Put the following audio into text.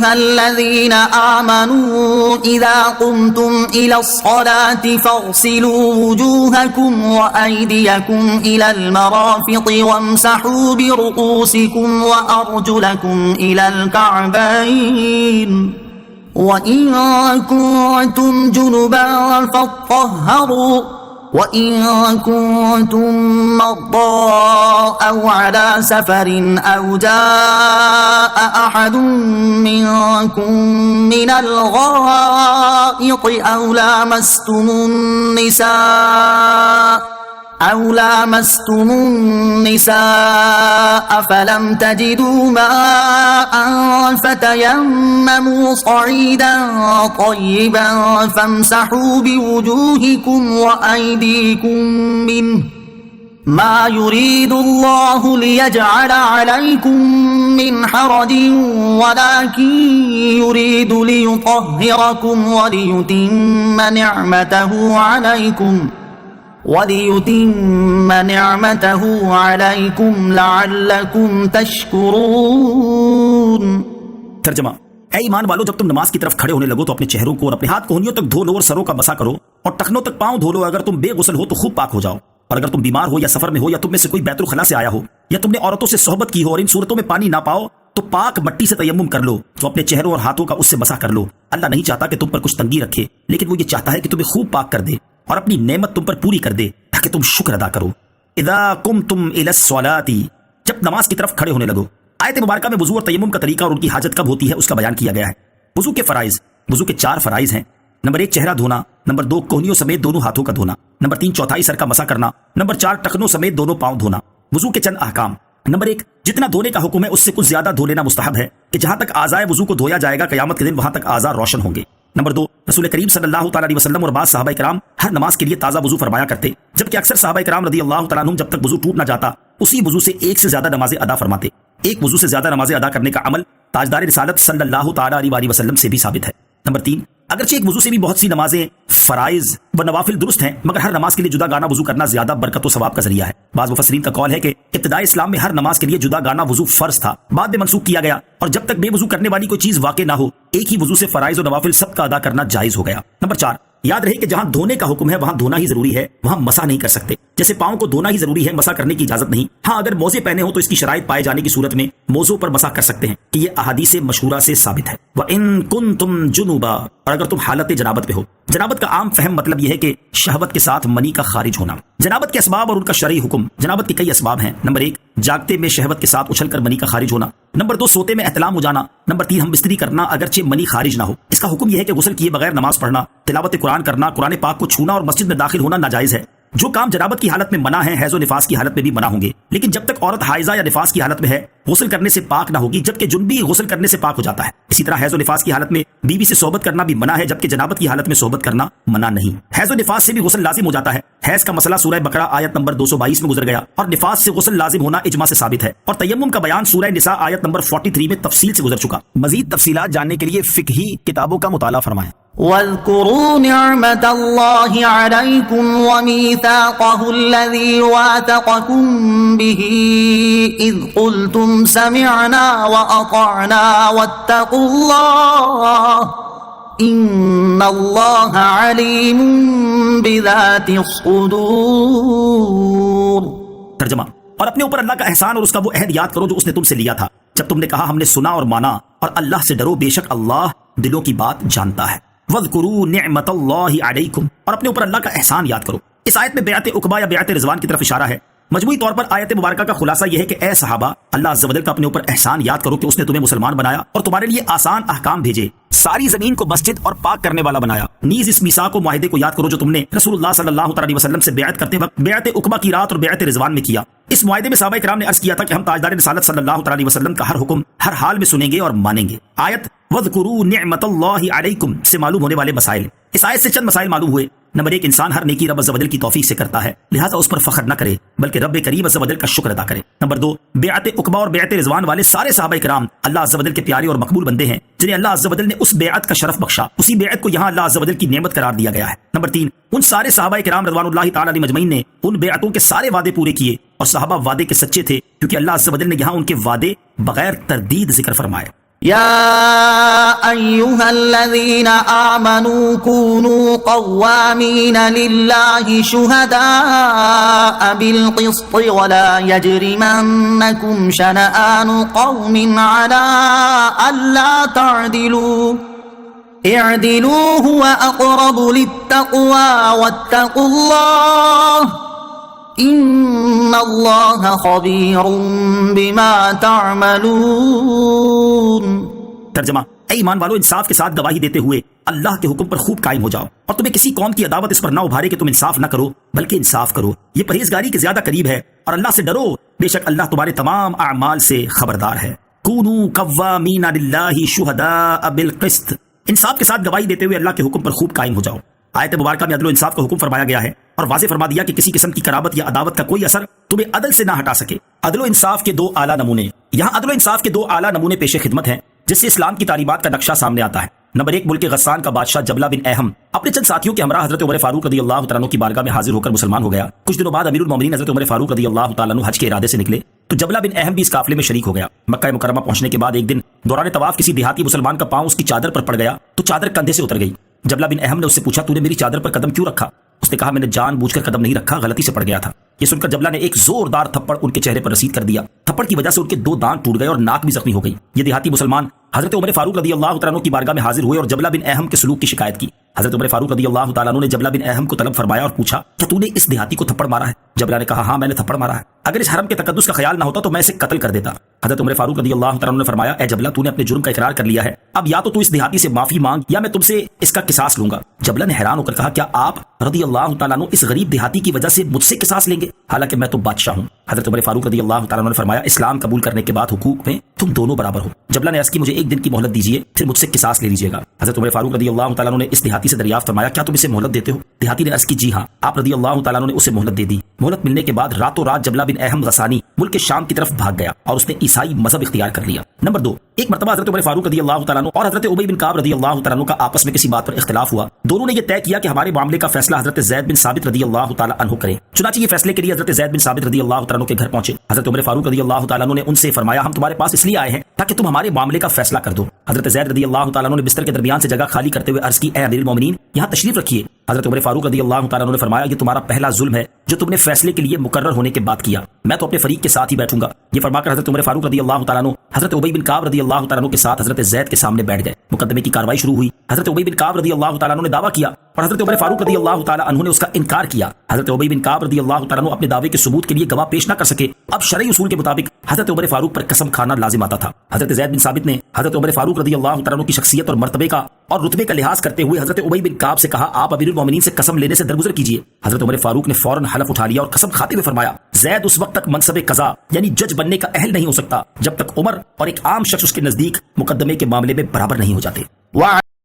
الذين آمنوا إذا قمتم إلى الصلاة فاغسلوا وجوهكم وأيديكم إلى المرافق وامسحوا برؤوسكم وأرجلكم إلى الكعبين وإن كنتم جنبا فاطهروا وإن كنتم مرضى أو على سفر أو جاء أحد منكم من الغائط أو لامستم النساء فلم تجدوا ماء فتيمموا صعيدا طيبا فامسحوا بوجوهكم وأيديكم منه ما يريد الله ليجعل عليكم من حرج ولكن يريد ليطهركم وليتم نعمته عليكم لعلكم تشكرون۔ ترجمہ: اے ایمان والو، جب تم نماز کی طرف کھڑے ہونے لگو تو اپنے چہروں کو اور اپنے ہاتھ کوہنیوں تک دھو لو اور سروں کا مسح کرو اور ٹخنوں تک پاؤں دھو لو۔ اگر تم بے غسل ہو تو خوب پاک ہو جاؤ، اور اگر تم بیمار ہو یا سفر میں ہو یا تم میں سے کوئی بیت الخلاء سے آیا ہو یا تم نے عورتوں سے صحبت کی ہو اور ان صورتوں میں پانی نہ پاؤ تو پاک مٹی سے تیمم کر لو، تو اپنے چہروں اور ہاتھوں کا اس سے مسح کر لو۔ اللہ نہیں چاہتا کہ تم پر کچھ تنگی رکھے، لیکن وہ یہ چاہتا ہے کہ تمہیں خوب پاک کر دے اور اپنی نعمت تم پر پوری کر دے تاکہ تم شکر ادا کرو۔ اذا قمتم الى الصلاۃ، جب نماز کی طرف کھڑے ہونے لگو۔ آیت مبارکہ میں وضو اور تیمم کا طریقہ اور ان کی حاجت کب ہوتی ہے اس کا بیان کیا گیا ہے۔ وضو کے فرائض، وضو کے 4 فرائض ہیں۔ نمبر 1 چہرہ دھونا، نمبر 2 کوہنیوں سمیت دونوں ہاتھوں کا دھونا، نمبر 3 چوتھائی سر کا مسح کرنا، نمبر 4 ٹخنوں سمیت دونوں پاؤں دھونا۔ وضو کے چند احکام۔ نمبر 1 جتنا دھونے کا حکم ہے اس سے کچھ زیادہ دھو لینا مستحب ہے کہ جہاں تک اعضائے وضو کو دھویا جائے گا قیامت کے دن وہاں تک اعضاء روشن ہوں گے۔ نمبر 2 رسول کریم صلی اللہ تعالی علیہ وسلم اور بعض صحابہ کرام ہر نماز کے لیے تازہ وضو فرمایا کرتے، جبکہ اکثر صحابہ کرام رضی اللہ تعالیٰ عنہم جب تک وضو ٹوٹ نہ جاتا اسی وضو سے ایک سے زیادہ نمازیں ادا فرماتے۔ ایک وضو سے زیادہ نمازیں ادا کرنے کا عمل تاجدار رسالت صلی اللہ تعالی علیہ وسلم سے بھی ثابت ہے۔ نمبر 3 اگرچہ ایک وضو سے بھی بہت سی نمازیں فرائض و نوافل درست ہیں، مگر ہر نماز کے لیے جدا گانا وضو کرنا زیادہ برکت و ثواب کا ذریعہ ہے۔ بعض مفسرین کا قول ہے کہ ابتدائی اسلام میں ہر نماز کے لیے جدا گانا وضو فرض تھا، بعد میں منسوخ کیا گیا، اور جب تک بے وضو کرنے والی کوئی چیز واقع نہ ہو ایک ہی وضو سے فرائض و نوافل سب کا ادا کرنا جائز ہو گیا۔ نمبر 4 یاد رہے کہ جہاں دھونے کا حکم ہے وہاں دھونا ہی ضروری ہے، وہاں مسح نہیں کر سکتے۔ جیسے پاؤں کو دھونا ہی ضروری ہے، مسح کرنے کی اجازت نہیں۔ ہاں اگر موزے پہنے ہوں تو اس کی شرائط پائے جانے کی صورت میں موزوں پر مسح کر سکتے ہیں کہ یہ احادیث مشہورہ سے ثابت ہے۔ وَإِن كُنتُمْ جُنُبًا، اور اگر تم حالت جنابت پہ ہو۔ جنابت کا عام فہم مطلب یہ ہے کہ شہوت کے ساتھ منی کا خارج ہونا۔ جنابت کے اسباب اور ان کا شرعی حکم۔ جنابت کے کئی اسباب ہیں۔ نمبر 1 جاگتے میں شہوت کے ساتھ اچھل کر منی کا خارج ہونا، نمبر 2 سوتے میں احتلام ہو جانا، نمبر 3 ہم بستری کرنا اگرچہ منی خارج نہ ہو۔ اس کا حکم یہ ہے کہ غسل کیے بغیر نماز پڑھنا، تلاوت قرآن کرنا، قرآن پاک کو چھونا اور مسجد میں داخل ہونا ناجائز ہے۔ جو کام جنابت کی حالت میں منع ہے حیض و نفاس کی حالت میں بھی منع ہوں گے، لیکن جب تک عورت حائضہ یا نفاس کی حالت میں ہے غسل کرنے سے پاک نہ ہوگی، جبکہ جنبی غسل کرنے سے پاک ہو جاتا ہے۔ اسی طرح حیض و نفاس کی حالت میں بیوی سے صحبت کرنا بھی منع ہے، جبکہ جنابت کی حالت میں صحبت کرنا منع نہیں۔ حیض و نفاس سے بھی غسل لازم ہو جاتا ہے۔ حیض کا مسئلہ سورہ بقرہ آیت نمبر 222 میں گزر گیا، اور نفاس سے غسل لازم ہونا اجماع سے ثابت ہے، اور تیمم کا بیان سورہ نساء آیت نمبر 43 میں تفصیل سے گزر چکا۔ مزید تفصیلات جاننے کے لیے فقہی کتابوں کا مطالعہ فرمائیں۔ واذكروا نعمة الله عليكم وميثاقه الذي واثقكم به إذ قلتم سمعنا وأطعنا واتقوا الله إن الله عليم بذات الصدور۔ ترجمہ: اور اپنے اوپر اللہ کا احسان اور اس کا وہ عہد یاد کرو جو اس نے تم سے لیا تھا جب تم نے کہا ہم نے سنا اور مانا، اور اللہ سے ڈرو، بے شک اللہ دلوں کی بات جانتا ہے۔ وَاذْكُرُوا نِعْمَةَ اللَّهِ عَلَيْكُمْ، اور اپنے اوپر اللہ کا احسان یاد کرو۔ اس آیت میں بیعت عقبہ یا بیعت رضوان کی طرف اشارہ ہے۔ مجموعی طور پر آیت مبارکہ کا خلاصہ یہ ہے کہ اے صحابہ، اللہ عز و جل کا اپنے اوپر احسان یاد کرو کہ اس نے تمہیں مسلمان بنایا اور تمہارے لیے آسان احکام بھیجے، ساری زمین کو مسجد اور پاک کرنے والا بنایا۔ نیز اس میثاق و معاہدے کو یاد کرو جو تم نے رسول اللہ صلی اللہ علیہ وسلم سے بیعت کرتے وقت بیعت عقبہ کی رات اور بیعت رضوان میں کیا۔ اس معاہدے میں صحابہ کرام نے عرض کیا تھا کہ ہم تاجدار رسالت صلی اللہ علیہ وسلم کا ہر حکم ہر حال میں سنیں گے اور مانیں گے۔ آیت وَاذْكُرُوا نِعْمَةَ اللَّهِ عَلَيْكُمْ سے معلوم ہونے والے مسائل۔ اس آیت سے چند مسائل معلوم ہوئے۔ نمبر 1 انسان ہر نیکی رب عز و جل کی توفیق سے کرتا ہے، لہذا اس پر فخر نہ کرے بلکہ رب کریم عز و جل کا شکر ادا کرے۔ نمبر 2 بیعت عقبہ اور بیعت رضوان والے سارے صحابہ کرام اللہ عز و جل کے پیارے اور مقبول بندے ہیں جنہیں اللہ عز و جل نے اس بیعت کا شرف بخشا، اسی بیعت کو یہاں اللہ عز و جل کی نعمت قرار دیا گیا ہے۔ نمبر 3 ان سارے صحابہ کرام رضوان اللہ تعالی علیہ مجمعین نے ان بیعتوں کے سارے وعدے پورے کیے، اور صحابہ وعدے کے سچے تھے کیونکہ اللہ عز و جل نے یہاں ان کے وعدے بغیر تردید ذکر فرمائے۔ يا أيها الذين آمنوا كونوا قوامين لله شهداء بالقسط ولا يجرمنكم شنآن قوم على ألا تعدلوا اعدلوا هو أقرب للتقوى واتقوا الله ان اللہ خبیر بما تعملون۔ ترجمہ: اے ایمان والو، انصاف کے ساتھ گواہی دیتے ہوئے اللہ کے حکم پر خوب قائم ہو جاؤ، اور تمہیں کسی قوم کی عداوت اس پر نہ ابھارے کہ تم انصاف نہ کرو، بلکہ انصاف کرو، یہ پرہیزگاری کے زیادہ قریب ہے، اور اللہ سے ڈرو، بے شک اللہ تمہارے تمام اعمال سے خبردار ہے۔ کونوا قوامین للہ شہداء بالقسط، انصاف کے ساتھ گواہی دیتے ہوئے اللہ کے حکم پر خوب قائم ہو جاؤ۔ آیت مبارکہ میں عدل و انصاف کا حکم فرمایا گیا ہے، اور واضح فرما دیا کہ کسی قسم کی قرابت یا عداوت کا کوئی اثر تمہیں عدل سے نہ ہٹا سکے۔ عدل و انصاف کے دو اعلیٰ نمونے، یہاں عدل و انصاف کے دو اعلیٰ نمونے پیش خدمت ہیں جس سے اسلام کی تعلیمات کا نقشہ سامنے آتا ہے۔ نمبر 1، ملک غسان کا بادشاہ جبلہ بن احم اپنے چند ساتھیوں کے ہمراہ حضرت عمر فاروق رضی اللہ تعالیٰ عنہ کی بارگاہ میں حاضر ہو کر مسلمان ہو گیا۔ کچھ دنوں بعد امیر المومنین حضرت عمر فاروق رضی اللہ تعالیٰ عنہ حج کے ارادے سے نکلے تو جبلہ بن احم بھی اس قافلے میں شریک ہو گیا۔ مکہ مکرمہ پہنچنے کے بعد ایک دن دوران طواف کسی دیہاتی مسلمان کا پاؤں اس کی چادر پر پڑ گیا تو چادر کندھے سے اتر گئی۔ جبلہ بن احم نے اس سے پوچھا، تو نے میری چادر پر قدم کیوں رکھا؟ اس نے کہا، میں نے جان بوجھ کر قدم نہیں رکھا، غلطی سے پڑ گیا تھا۔ یہ سن کر جبلہ نے ایک زوردار تھپڑ ان کے چہرے پر رسید کر دیا۔ تھپڑ کی وجہ سے ان کے 2 دانت ٹوٹ گئے اور ناک بھی زخمی ہو گئی۔ یہ دیہاتی مسلمان حضرت عمر فاروق رضی اللہ تعالیٰ عنہ کی بارگاہ میں حاضر ہوئے اور جبلہ بن احم کے سلوک کی شکایت کی۔ حضرت عمر فاروق رضی اللہ تعالیٰ عنہ نے جبلہ بن احم کو طلب فرمایا اور پوچھا، کیا تو نے اس دیہاتی کو تھپڑ مارا ہے؟ جبلہ نے کہا، ہاں میں نے تھپڑ مارا ہے، اگر اس حرم کے تقدس کا خیال نہ ہوتا تو میں اسے قتل کر دیتا۔ حضرت عمر فاروق رضی اللہ تعالیٰ عنہ نے فرمایا، اے جبلہ، تو نے اپنے جرم کا اقرار کر لیا ہے، اب یا تو اس دیہاتی سے معافی مانگ یا میں تم سے اس کا قصاص لوں گا۔ جبلہ نے حیران ہو کر کہا، کیا آپ رضی اللہ تعالیٰ عنہ اس غریب دیہاتی کی وجہ سے مجھ سے قصاص لیں گے؟ حالانکہ میں تو بادشاہ ہوں۔ حضرت عمر فاروق رضی اللہ تعالیٰ عنہ نے فرمایا، اسلام قبول کرنے کے بعد حقوق میں تم دونوں برابر ہو۔ جبلہ نے عرض کی، مجھے 1 دن کی مہلت دیجیے، پھر مجھ سے قصاص لے لیجیے گا۔ حضرت عمر فاروق رضی اللہ تعالیٰ عنہ نے اس دیہاتی سے دریافت فرمایا، کیا تم اسے مہلت دیتے ہو؟ دیہاتی نے عرض کی، جی ہاں۔ آپ رضی اللہ تعالیٰ عنہ نے اسے مہلت دے دی۔ مہلت ملنے کے بعد راتوں رات جبلہ بن احم غسانی ملک شام کی طرف بھاگ گیا اور اس نے عیسائی مذہب اختیار کر لیا۔ نمبر 2، ایک مرتبہ حضرت عمر فاروق رضی اللہ تعالیٰ عنہ اور حضرت ابی بن کعب رضی اللہ تعالیٰ عنہ کا آپس میں کسی بات پر اختلاف ہوا۔ دونوں نے یہ طے کیا کہ ہمارے معاملے کا فیصلہ حضرت زید بن ثابت رضی اللہ تعالیٰ عنہ کریں۔ چنانچہ یہ فیصلے کے لیے حضرت زید بن ثابت رضی اللہ تعالیٰ عنہ کے گھر پہنچے۔ حضرت عمر فاروق رضی اللہ تعالیٰ عنہ نے ان سے فرمایا، ہم تمہارے پاس اس لیے آئے ہیں تاکہ تم ہمارے معاملے کا فیصلہ کر دو۔ حضرت زید رضی اللہ تعالیٰ عنہ نے بستر کے درمیان سے جگہ خالی کرتے ہوئے عرض کی، اے امیر المومنین، یہاں تشریف رکھیے۔ حضرت عمر فاروق رضی اللہ تعالیٰ عنہ نے فرمایا، یہ تمہارا پہلا ظلم ہے جو تم نے فیصلے کے لیے مقرر ہونے کے بعد کیا، میں تو اپنے فریق کے ساتھ ہی بیٹھوں گا۔ یہ فرما کر حضرت عمر فاروق رضی اللہ تعالیٰ عنہ حضرت ابی بن کعب رضی اللہ تعالیٰ عنہ کے ساتھ حضرت زید کے سامنے بیٹھ گئے۔ مقدمے کی کارروائی شروع ہوئی۔ حضرت ابی بن کعب رضی اللہ تعالیٰ عنہ نے دعویٰ کیا اور حضرت عمر فاروق رضی اللہ تعالیٰ عنہ نے اس کا انکار کیا۔ حضرت ابی بن کعب رضی اللہ تعالیٰ عنہ اپنے دعوے کے ثبوت کے لیے گواہ پیش نہ کر سکے۔ اب شرعی اصول کے مطابق حضرت عمر فاروق پر قسم کھانا لازم آتا تھا۔ حضرت زید بن ثابت نے حضرت عمر فاروق رضی اللہ تعالیٰ عنہ کی شخصیت اور مرتبے کا اور رتبے کا لحاظ کرتے ہوئے حضرت ابی بن کعب سے کہا، آپ امیر المومنین سے قسم لینے سے درگزر کیجیے۔ حضرت عمر فاروق نے فوراً حلف اٹھا لیا اور قسم کھاتے ہوئے فرمایا، زید اس وقت تک منصب قضا یعنی جج بننے کا اہل نہیں ہو سکتا جب تک عمر اور ایک عام شخص اس کے نزدیک مقدمے کے معاملے میں برابر نہیں ہو جاتے۔